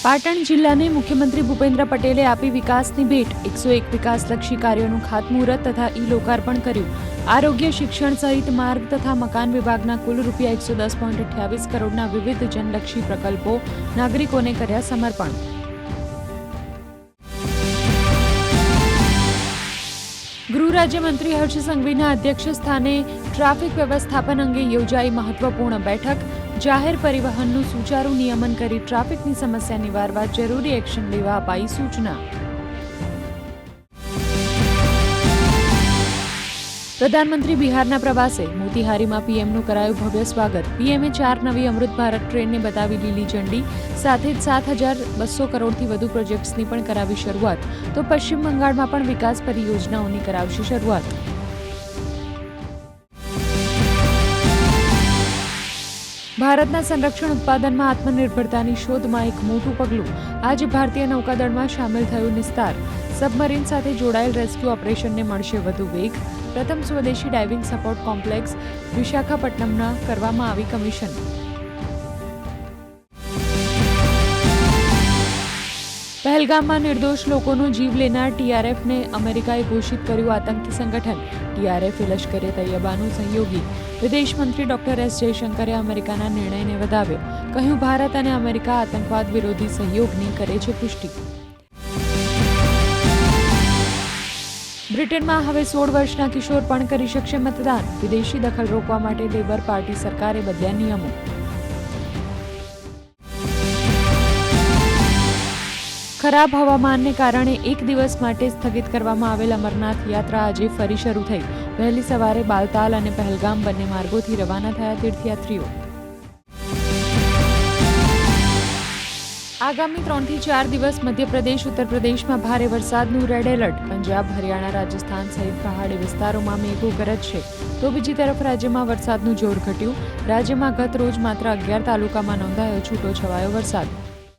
પાટણ જિલ્લાને મુખ્યમંત્રી ભૂપેન્દ્ર પટેલે આપી વિકાસની ભેટ 101 વિકાસલક્ષી કાર્યોનું ખાતમુહૂર્ત તથા ઈ-લોકાર્પણ કર્યું। આરોગ્ય, શિક્ષણ સહિત માર્ગ તથા મકાન વિભાગના કુલ રૂપિયા 110.28 કરોડના વિવિધ જનલક્ષી પ્રકલ્પો નાગરિકોને કર્યા સમર્પણ। ગૃહ રાજ્યમંત્રી હર્ષ સંઘવીના અધ્યક્ષ સ્થાને ટ્રાફિક વ્યવસ્થાપન અંગે યોજાઈ મહત્વપૂર્ણ બેઠક। જાહેર પરિવહનનું સુચારુ નિયમન કરી ટ્રાફિકની સમસ્યા નિવારવા જરૂરી એક્શન લેવા અપાઈ સૂચના। પ્રધાનમંત્રી બિહારના પ્રવાસે મોતીહારીમાં પીએમનું કરાયું ભવ્ય સ્વાગત। પીએમએ 4 નવી અમૃત ભારત ટ્રેનને બતાવી લીલી ઝંડી। સાથે જ 7,200 કરોડથી વધુ પ્રોજેક્ટ્સની પણ કરાવી શરૂઆત। તો પશ્ચિમ બંગાળમાં પણ વિકાસ પરિયોજનાઓની કરાવશે શરૂઆત। ભારતના સંરક્ષણ ઉત્પાદનમાં આત્મનિર્ભરતાની શોધમાં એક મોટું પગલું। આજે ભારતીય નૌકાદળમાં સામેલ થયું નિસ્તાર। સબમરીન સાથે જોડાયેલ રેસ્ક્યુ ઓપરેશનને મળશે વધુ વેગ। પ્રથમ સ્વદેશી ડાઇવિંગ સપોર્ટ કોમ્પ્લેક્સ વિશાખાપટ્ટનમમાં કરવામાં આવી કમિશન। પહેલગામમાં નિર્દોષ લોકોનો જીવ લેનાર ટીઆરએફને અમેરિકાએ ઘોષિત કર્યું આતંકી સંગઠન। ટીઆરએફ લશ્કરે તૈયબાનું સહયોગી। વિદેશ મંત્રી ડોક્ટર એસ જયશંકરે અમેરિકાના નિર્ણયને વધાવ્યો। કહ્યું, ભારત અને અમેરિકા આતંકવાદ વિરોધી સહયોગની કરે છે પુષ્ટિ। બ્રિટનમાં હવે 16 વર્ષના કિશોર પણ કરી શકશે મતદાન। વિદેશી દખલ રોકવા માટે લેબર પાર્ટી સરકારે બદલ્યા નિયમો। ખરાબ હવામાનને કારણે એક દિવસ માટે સ્થગિત કરવામાં આવેલ અમરનાથ યાત્રા આજે ફરી શરૂ થઈ। વહેલી સવારે બાલતાલ અને પહેલગામ બંને માર્ગોથી રવાના થયા તીર્થયાત્રીઓ। આગામી 3 થી 4 દિવસ મધ્યપ્રદેશ, ઉત્તર પ્રદેશમાં ભારે વરસાદનું રેડ એલર્ટ। પંજાબ, હરિયાણા, રાજસ્થાન સહિત પહાડી વિસ્તારોમાં મેઘો ગરજશે। તો બીજી તરફ રાજ્યમાં વરસાદનું જોર ઘટ્યું। રાજ્યમાં ગત રોજ માત્ર 11 તાલુકામાં નોંધાયો છૂટો છવાયો વરસાદ।